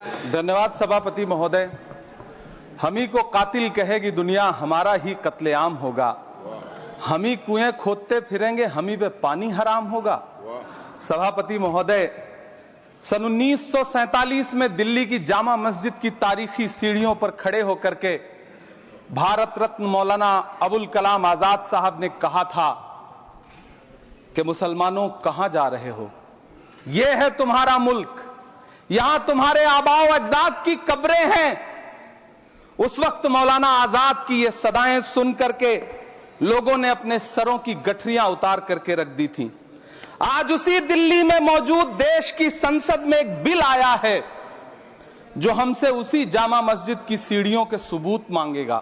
धन्यवाद सभापति महोदय। हम ही को कातिल कहेगी दुनिया, हमारा ही कत्लेआम होगा। हम ही कुएं खोदते फिरेंगे, हम ही पे पानी हराम होगा। सभापति महोदय, सन 1947 में दिल्ली की जामा मस्जिद की तारीखी सीढ़ियों पर खड़े होकर के भारत रत्न मौलाना अबुल कलाम आजाद साहब ने कहा था कि मुसलमानों कहां जा रहे हो, यह है तुम्हारा मुल्क, यहां तुम्हारे आबाओ अजदाद की कब्रें हैं। उस वक्त मौलाना आजाद की ये सदाएं सुन करके लोगों ने अपने सरों की गठरियां उतार करके रख दी थी। आज उसी दिल्ली में मौजूद देश की संसद में एक बिल आया है जो हमसे उसी जामा मस्जिद की सीढ़ियों के सबूत मांगेगा,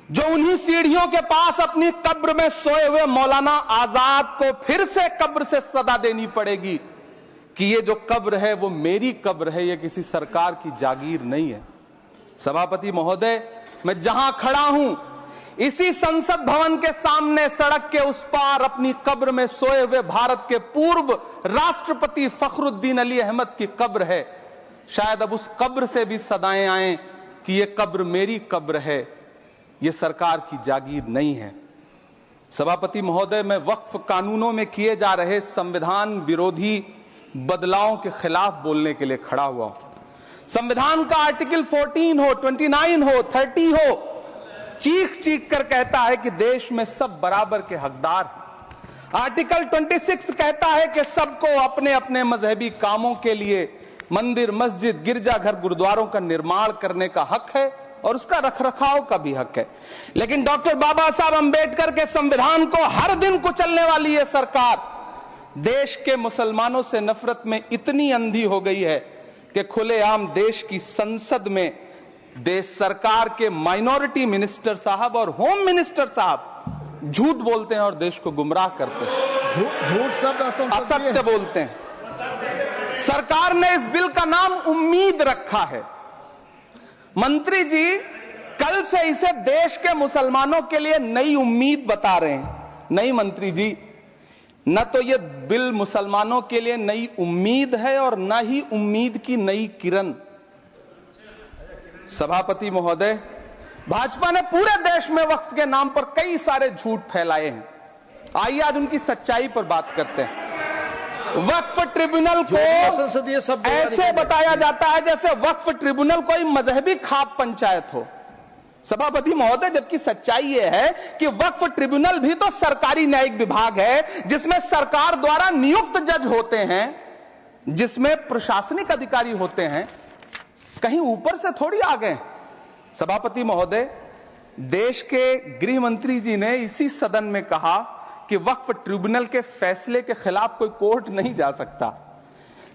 जो उन्हीं सीढ़ियों के पास अपनी कब्र में सोए हुए मौलाना आजाद को फिर से कब्र से सदा देनी पड़ेगी कि ये जो कब्र है वो मेरी कब्र है, ये किसी सरकार की जागीर नहीं है। सभापति महोदय, मैं जहां खड़ा हूं इसी संसद भवन के सामने सड़क के उस पार अपनी कब्र में सोए हुए भारत के पूर्व राष्ट्रपति फखरुद्दीन अली अहमद की कब्र है। शायद अब उस कब्र से भी सदाएं आए कि ये कब्र मेरी कब्र है, ये सरकार की जागीर नहीं है। सभापति महोदय, मैं वक्फ कानूनों में किए जा रहे संविधान विरोधी बदलावों के खिलाफ बोलने के लिए खड़ा हुआ हूं। संविधान का आर्टिकल 14 हो, 29 हो, 30 हो, चीख चीख कर कहता है कि देश में सब बराबर के हकदार हैं। आर्टिकल 26 कहता है कि सबको अपने अपने मजहबी कामों के लिए मंदिर, मस्जिद, गिरजाघर, गुरुद्वारों का निर्माण करने का हक है और उसका रखरखाव का भी हक है। लेकिन डॉक्टर बाबा साहब अंबेडकर के संविधान को हर दिन कुचलने वाली ये सरकार देश के मुसलमानों से नफरत में इतनी अंधी हो गई है कि खुलेआम देश की संसद में देश सरकार के माइनॉरिटी मिनिस्टर साहब और होम मिनिस्टर साहब झूठ बोलते हैं और देश को गुमराह करते हैं, झूठ शब्द असत्य बोलते हैं। सरकार ने इस बिल का नाम उम्मीद रखा है। मंत्री जी कल से इसे देश के मुसलमानों के लिए नई उम्मीद बता रहे हैं। नहीं मंत्री जी, न तो यह बिल मुसलमानों के लिए नई उम्मीद है और न ही उम्मीद की नई किरण। सभापति महोदय, भाजपा ने पूरे देश में वक्फ के नाम पर कई सारे झूठ फैलाए हैं। आइए आज उनकी सच्चाई पर बात करते हैं। वक्फ ट्रिब्यूनल को ऐसे बताया जाता है जैसे वक्फ ट्रिब्यूनल कोई मजहबी खाप पंचायत हो। सभापति महोदय, जबकि सच्चाई यह है कि वक्फ ट्रिब्यूनल भी तो सरकारी न्यायिक विभाग है जिसमें सरकार द्वारा नियुक्त जज होते हैं, जिसमें प्रशासनिक अधिकारी होते हैं, कहीं ऊपर से थोड़ी आ गए। सभापति महोदय, देश के गृह मंत्री जी ने इसी सदन में कहा कि वक्फ ट्रिब्यूनल के फैसले के खिलाफ कोई कोर्ट नहीं जा सकता,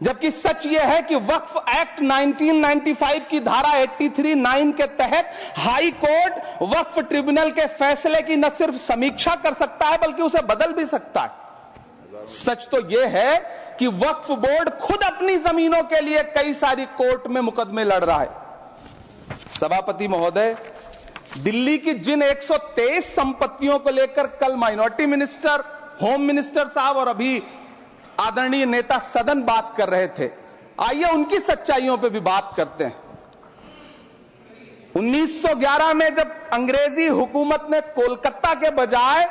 जबकि सच यह है कि वक्फ एक्ट 1995 की धारा 83(9) के तहत हाई कोर्ट वक्फ ट्रिब्यूनल के फैसले की न सिर्फ समीक्षा कर सकता है बल्कि उसे बदल भी सकता है। सच तो यह है कि वक्फ बोर्ड खुद अपनी जमीनों के लिए कई सारी कोर्ट में मुकदमे लड़ रहा है। सभापति महोदय, दिल्ली की जिन 123 संपत्तियों को लेकर कल माइनॉरिटी मिनिस्टर, होम मिनिस्टर साहब और अभी आदरणीय नेता सदन बात कर रहे थे, आइए उनकी सच्चाइयों पे भी बात करते हैं। 1911 में जब अंग्रेजी हुकूमत ने कोलकाता के बजाय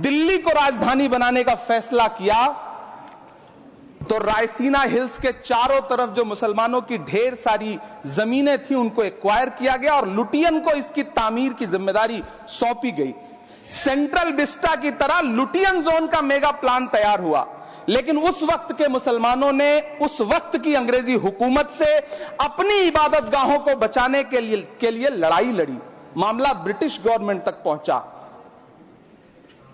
दिल्ली को राजधानी बनाने का फैसला किया तो रायसीना हिल्स के चारों तरफ जो मुसलमानों की ढेर सारी जमीनें थी उनको एक्वायर किया गया और लुटियन को इसकी तामीर की जिम्मेदारी सौंपी गई। सेंट्रल विस्टा की तरह लुटियन जोन का मेगा प्लान तैयार हुआ, लेकिन उस वक्त के मुसलमानों ने उस वक्त की अंग्रेजी हुकूमत से अपनी इबादत गाहों को बचाने के लिए लड़ाई लड़ी। मामला ब्रिटिश गवर्नमेंट तक पहुंचा।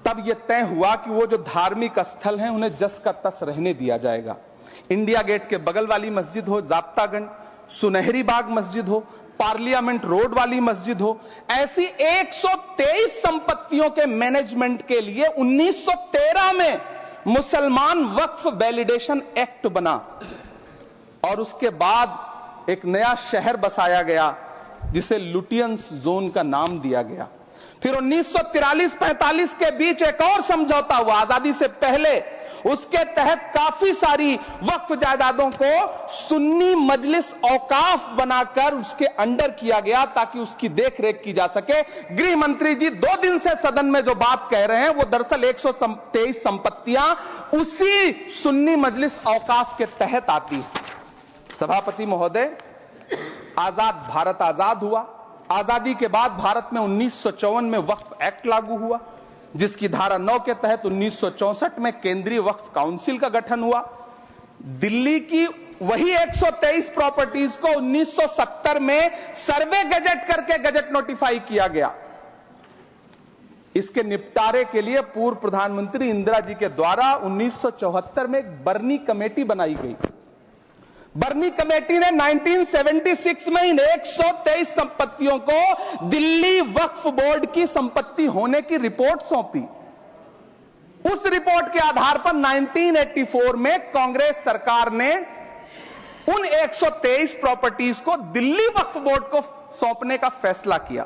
तब यह तय हुआ कि वो जो धार्मिक स्थल हैं उन्हें जस का तस रहने दिया जाएगा। इंडिया गेट के बगल वाली मस्जिद हो, जाब्तागंज, सुनहरी बाग मस्जिद हो, पार्लियामेंट रोड वाली मस्जिद हो, ऐसी 123 संपत्तियों के मैनेजमेंट के लिए 1913 में मुसलमान वक्फ वैलिडेशन एक्ट बना और उसके बाद एक नया शहर बसाया गया जिसे लुटियंस जोन का नाम दिया गया। फिर 1943-45 के बीच एक और समझौता हुआ आजादी से पहले उसके तहत काफी सारी वक्फ जायदादों को सुन्नी मजलिस औकाफ बनाकर उसके अंडर किया गया ताकि उसकी देखरेख की जा सके। गृह मंत्री जी 2 दिन से सदन में जो बात कह रहे हैं वो दरअसल 123 संपत्तियां उसी सुन्नी मजलिस औकाफ के तहत आती है। सभापति महोदय, आजाद भारत आजाद हुआ। आजादी के बाद भारत में 1954 में वक्फ एक्ट लागू हुआ, जिसकी धारा 9 के तहत 1964 में केंद्रीय वक्फ काउंसिल का गठन हुआ। दिल्ली की वही 123 प्रॉपर्टीज को 1970 में सर्वे गजट करके गजट नोटिफाई किया गया। इसके निपटारे के लिए पूर्व प्रधानमंत्री इंदिरा जी के द्वारा 1974 में एक बर्नी कमेटी बनाई गई। बर्नी कमेटी ने 1976 में इन 123 संपत्तियों को दिल्ली वक्फ बोर्ड की संपत्ति होने की रिपोर्ट सौंपी। उस रिपोर्ट के आधार पर 1984 में कांग्रेस सरकार ने उन 123 प्रॉपर्टीज को दिल्ली वक्फ बोर्ड को सौंपने का फैसला किया,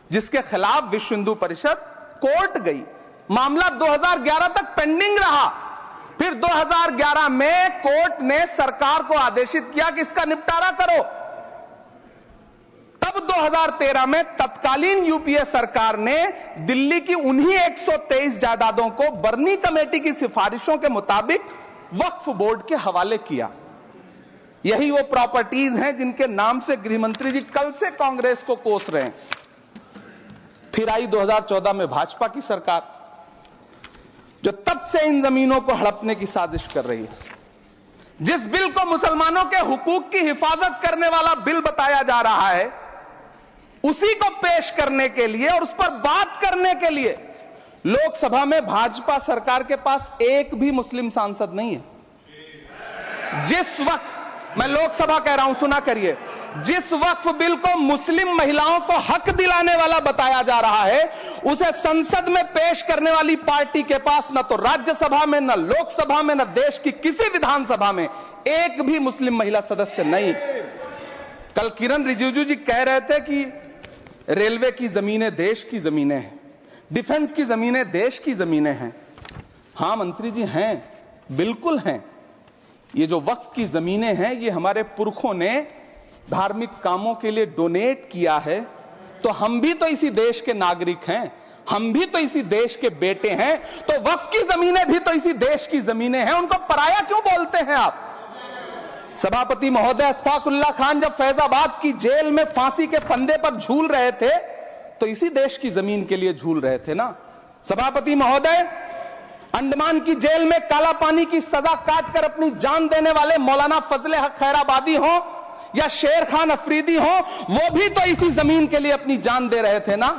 जिसके खिलाफ विश्व हिंदू परिषद कोर्ट गई। मामला 2011 तक पेंडिंग रहा। फिर 2011 में कोर्ट ने सरकार को आदेशित किया कि इसका निपटारा करो। तब 2013 में तत्कालीन यूपीए सरकार ने दिल्ली की उन्हीं 123 जायदादों को बर्नी कमेटी की सिफारिशों के मुताबिक वक्फ बोर्ड के हवाले किया। यही वो प्रॉपर्टीज हैं जिनके नाम से गृह मंत्री जी कल से कांग्रेस को कोस रहे हैं। फिर आई 2014 में भाजपा की सरकार, जो तब से इन जमीनों को हड़पने की साजिश कर रही है। जिस बिल को मुसलमानों के हुकूक की हिफाजत करने वाला बिल बताया जा रहा है, उसी को पेश करने के लिए और उस पर बात करने के लिए लोकसभा में भाजपा सरकार के पास एक भी मुस्लिम सांसद नहीं है। जिस वक्त, मैं लोकसभा कह रहा हूं, सुना करिए, जिस वक्फ बिल को मुस्लिम महिलाओं को हक दिलाने वाला बताया जा रहा है, उसे संसद में पेश करने वाली पार्टी के पास न तो राज्यसभा में, न लोकसभा में, न देश की किसी विधानसभा में एक भी मुस्लिम महिला सदस्य नहीं। कल किरण रिजिजू जी कह रहे थे कि रेलवे की जमीनें देश की जमीनें हैं, डिफेंस की जमीनें देश की जमीनें हैं। हां मंत्री जी, हैं, बिल्कुल हैं। ये जो वक्फ की जमीनें हैं, ये हमारे पुरखों ने धार्मिक कामों के लिए डोनेट किया है। तो हम भी तो इसी देश के नागरिक हैं, हम भी तो इसी देश के बेटे हैं। तो वक्फ की जमीनें भी तो इसी देश की जमीनें हैं, उनको पराया क्यों बोलते हैं आप? सभापति महोदय, अशफाकुल्लाह खान जब फैजाबाद की जेल में फांसी के फंदे पर झूल रहे थे, तो इसी देश की जमीन के लिए झूल रहे थे ना। सभापति महोदय, अंडमान की जेल में काला पानी की सजा काटकर अपनी जान देने वाले मौलाना फजले हक खैराबादी हो या शेर खान अफरीदी हो, वो भी तो इसी जमीन के लिए अपनी जान दे रहे थे ना।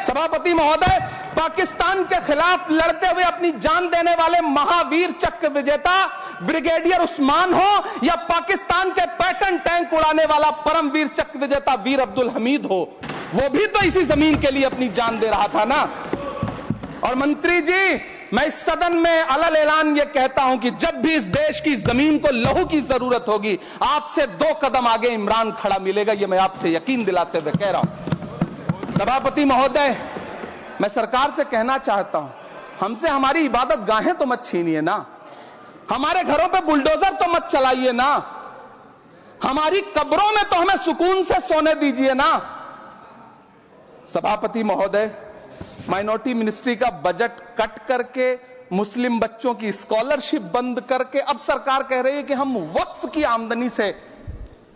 सभापति महोदय, पाकिस्तान के खिलाफ लड़ते हुए अपनी जान देने वाले महावीर चक्र विजेता ब्रिगेडियर उस्मान हो या पाकिस्तान के पैटर्न टैंक उड़ाने वाला परमवीर चक्र विजेता वीर अब्दुल हमीद हो, वो भी तो इसी जमीन के लिए अपनी जान दे रहा था ना। और मंत्री जी, मैं इस सदन में अलग ऐलान ये कहता हूं कि जब भी इस देश की जमीन को लहू की जरूरत होगी, आपसे 2 कदम आगे इमरान खड़ा मिलेगा। ये मैं आपसे यकीन दिलाते हुए कह रहा हूं। सभापति महोदय, मैं सरकार से कहना चाहता हूं, हमसे हमारी इबादत गाहें तो मत छीनिए ना, हमारे घरों पे बुलडोजर तो मत चलाइए ना, हमारी कब्रों में तो हमें सुकून से सोने दीजिए ना। सभापति महोदय, माइनॉरिटी मिनिस्ट्री का बजट कट करके, मुस्लिम बच्चों की स्कॉलरशिप बंद करके अब सरकार कह रही है कि हम वक्फ की आमदनी से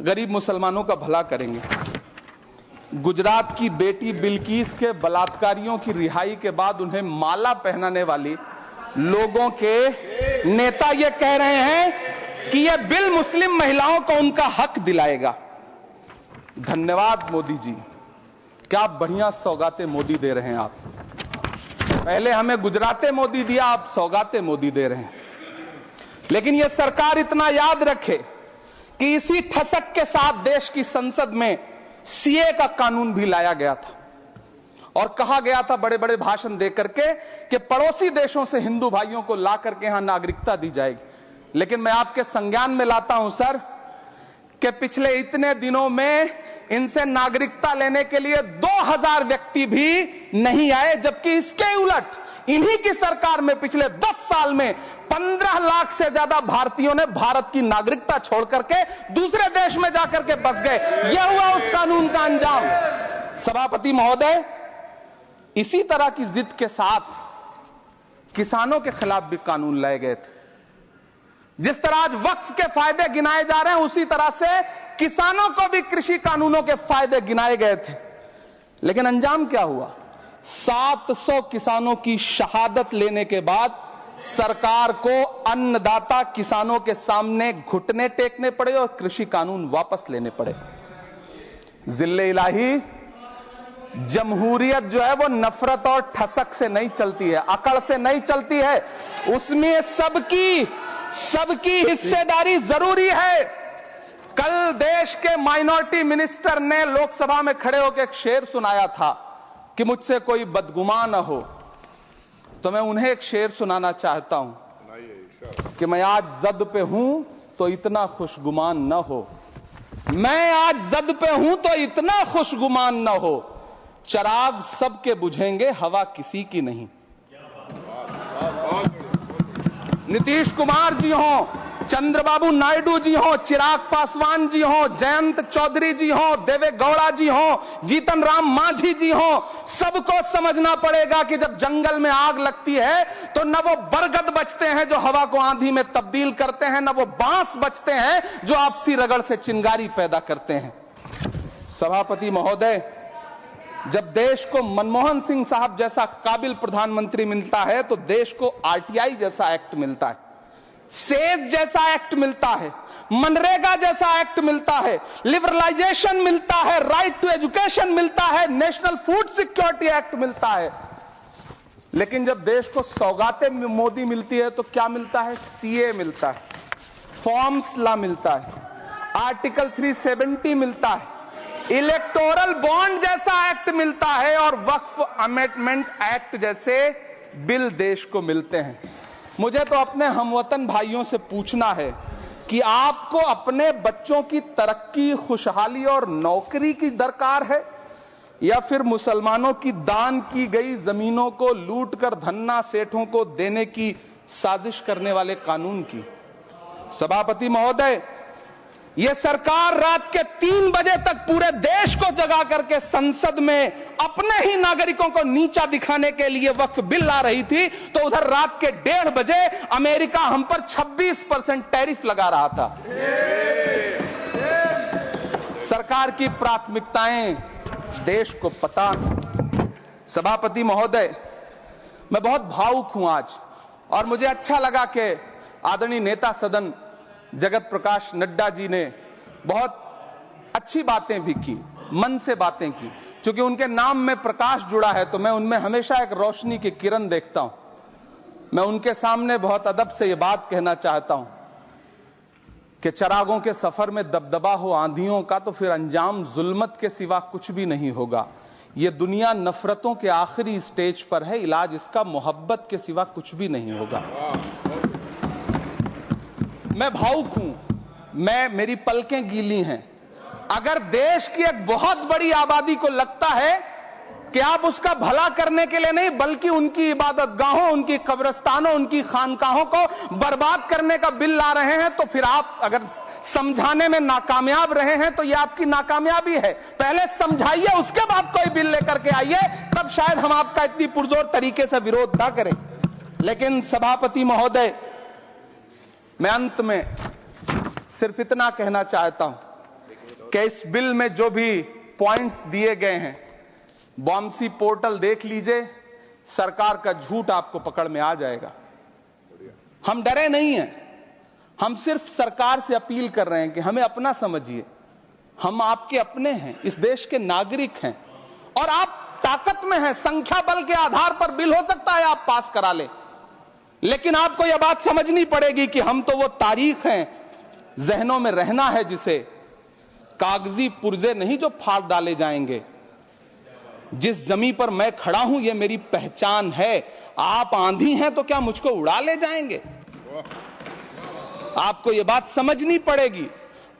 गरीब मुसलमानों का भला करेंगे। गुजरात की बेटी बिल्किस के बलात्कारियों की रिहाई के बाद उन्हें माला पहनाने वाली लोगों के नेता ये कह रहे हैं कि यह बिल मुस्लिम महिलाओं को उनका हक दिलाएगा। धन्यवाद मोदी जी, क्या बढ़िया सौगातें मोदी दे रहे हैं आप। पहले हमें गुजराते मोदी दिया, आप सौगातें मोदी दे रहे हैं। लेकिन यह सरकार इतना याद रखे कि इसी ठसक के साथ देश की संसद में सीए का कानून भी लाया गया था और कहा गया था बड़े बड़े भाषण देकर के कि पड़ोसी देशों से हिंदू भाइयों को ला करके यहां नागरिकता दी जाएगी। लेकिन मैं आपके संज्ञान में लाता हूं सर कि पिछले इतने दिनों में इनसे नागरिकता लेने के लिए 2000 व्यक्ति भी नहीं आए, जबकि इसके उलट इन्हीं की सरकार में पिछले 10 साल में 15 लाख से ज्यादा भारतीयों ने भारत की नागरिकता छोड़ करके दूसरे देश में जाकर के बस गए। यह हुआ उस कानून का अंजाम। सभापति महोदय, इसी तरह की जिद के साथ किसानों के खिलाफ भी कानून लाए गए थे। जिस तरह आज वक्फ के फायदे गिनाए जा रहे हैं, उसी तरह से किसानों को भी कृषि कानूनों के फायदे गिनाए गए थे। लेकिन अंजाम क्या हुआ? 700 किसानों की शहादत लेने के बाद सरकार को अन्नदाता किसानों के सामने घुटने टेकने पड़े और कृषि कानून वापस लेने पड़े। जिल्ले इलाही, जमहूरियत जो है वो नफरत और ठसक से नहीं चलती है, अकड़ से नहीं चलती है। उसमें सबकी हिस्सेदारी जरूरी है। कल देश के माइनॉरिटी मिनिस्टर ने लोकसभा में खड़े होकर एक शेर सुनाया था कि मुझसे कोई बदगुमान न हो, तो मैं उन्हें एक शेर सुनाना चाहता हूं कि मैं आज जद पे हूं तो इतना खुशगुमान न हो, मैं आज जद पे हूं तो इतना खुशगुमान न हो, चराग सबके बुझेंगे हवा किसी की नहीं। नीतीश कुमार जी हो, चंद्रबाबू नायडू जी हो, चिराग पासवान जी हो, जयंत चौधरी जी हो, देवे गौड़ा जी हो, जीतन राम मांझी जी हो, सबको समझना पड़ेगा कि जब जंगल में आग लगती है तो न वो बरगद बचते हैं जो हवा को आंधी में तब्दील करते हैं, न वो बांस बचते हैं जो आपसी रगड़ से चिंगारी पैदा करते हैं। सभापति महोदय, जब देश को मनमोहन सिंह साहब जैसा काबिल प्रधानमंत्री मिलता है तो देश को आरटीआई जैसा एक्ट मिलता है, सेज जैसा एक्ट मिलता है, मनरेगा जैसा एक्ट मिलता है, लिबरलाइजेशन मिलता है, राइट टू एजुकेशन मिलता है, नेशनल फूड सिक्योरिटी एक्ट मिलता है। लेकिन जब देश को सौगातें मोदी मिलती है तो क्या मिलता है? सीए मिलता है, फॉर्म्स लॉ मिलता है, आर्टिकल 370 मिलता है, इलेक्टोरल बॉन्ड जैसा एक्ट मिलता है और वक्फ अमेंडमेंट एक्ट जैसे बिल देश को मिलते हैं। मुझे तो अपने हमवतन भाइयों से पूछना है कि आपको अपने बच्चों की तरक्की, खुशहाली और नौकरी की दरकार है या फिर मुसलमानों की दान की गई जमीनों को लूटकर धन्ना सेठों को देने की साजिश करने वाले कानून की? सभापति महोदय, यह सरकार रात के 3 बजे तक पूरे देश को जगा करके संसद में अपने ही नागरिकों को नीचा दिखाने के लिए वक्फ बिल ला रही थी, तो उधर रात के 1:30 बजे अमेरिका हम पर 26% टैरिफ लगा रहा था। सरकार की प्राथमिकताएं देश को पता। सभापति महोदय, मैं बहुत भावुक हूं आज, और मुझे अच्छा लगा कि आदरणीय नेता सदन जगत प्रकाश नड्डा जी ने बहुत अच्छी बातें भी की, मन से बातें की। क्योंकि उनके नाम में प्रकाश जुड़ा है तो मैं उनमें हमेशा एक रोशनी की किरण देखता हूं। मैं उनके सामने बहुत अदब से यह बात कहना चाहता हूं कि चरागों के सफर में दबदबा हो आंधियों का तो फिर अंजाम जुल्मत के सिवा कुछ भी नहीं होगा। यह दुनिया नफरतों के आखिरी स्टेज पर है, इलाज इसका मोहब्बत के सिवा कुछ भी नहीं होगा। मैं भावुक हूं, मेरी पलकें गीली हैं। अगर देश की एक बहुत बड़ी आबादी को लगता है कि आप उसका भला करने के लिए नहीं बल्कि उनकी इबादतगाहों, उनकी कब्रिस्तानों, उनकी खानकाहों को बर्बाद करने का बिल ला रहे हैं, तो फिर आप अगर समझाने में नाकामयाब रहे हैं तो यह आपकी नाकामयाबी है। पहले समझाइए, उसके बाद कोई बिल लेकर के आइए, तब शायद हम आपका इतनी पुरजोर तरीके से विरोध ना करें। लेकिन सभापति महोदय, मैं अंत में सिर्फ इतना कहना चाहता हूं कि इस बिल में जो भी पॉइंट्स दिए गए हैं, बॉम्सी पोर्टल देख लीजिए, सरकार का झूठ आपको पकड़ में आ जाएगा। हम डरे नहीं हैं, हम सिर्फ सरकार से अपील कर रहे हैं कि हमें अपना समझिए। हम आपके अपने हैं, इस देश के नागरिक हैं और आप ताकत में हैं। संख्या बल के आधार पर बिल हो सकता है आप पास करा ले, लेकिन आपको यह बात समझनी पड़ेगी कि हम तो वो तारीख हैं, जहनों में रहना है जिसे कागजी पुर्जे नहीं जो फाड़ डाले जाएंगे। जिस जमीन पर मैं खड़ा हूं यह मेरी पहचान है। आप आंधी हैं तो क्या मुझको उड़ा ले जाएंगे? आपको यह बात समझनी पड़ेगी।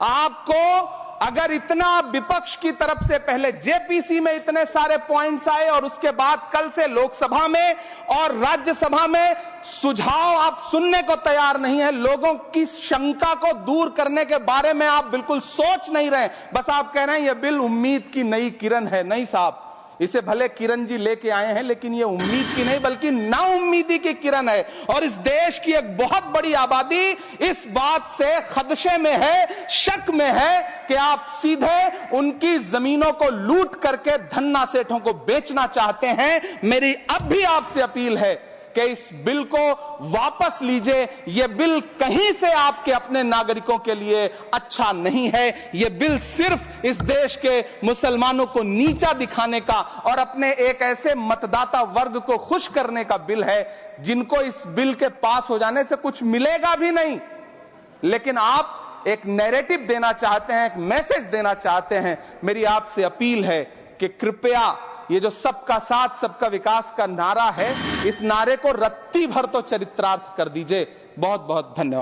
आपको अगर इतना विपक्ष की तरफ से पहले जेपीसी में इतने सारे पॉइंट्स आए और उसके बाद कल से लोकसभा में और राज्यसभा में सुझाव आप सुनने को तैयार नहीं है, लोगों की शंका को दूर करने के बारे में आप बिल्कुल सोच नहीं रहे, बस आप कह रहे हैं यह बिल उम्मीद की नई किरण है। नहीं साहब, इसे भले किरण जी लेके आए हैं, लेकिन ये उम्मीद की नहीं बल्कि नाउम्मीदी की किरण है। और इस देश की एक बहुत बड़ी आबादी इस बात से खदशे में है, शक में है कि आप सीधे उनकी जमीनों को लूट करके धन्ना सेठों को बेचना चाहते हैं। मेरी अब भी आपसे अपील है कि इस बिल को वापस लीजिए। यह बिल कहीं से आपके अपने नागरिकों के लिए अच्छा नहीं है। यह बिल सिर्फ इस देश के मुसलमानों को नीचा दिखाने का और अपने एक ऐसे मतदाता वर्ग को खुश करने का बिल है जिनको इस बिल के पास हो जाने से कुछ मिलेगा भी नहीं, लेकिन आप एक नैरेटिव देना चाहते हैं, एक मैसेज देना चाहते हैं। मेरी आपसे अपील है कि कृपया ये जो सबका साथ सबका विकास का नारा है, इस नारे को रत्ती भर तो चरित्रार्थ कर दीजिए। बहुत बहुत धन्यवाद।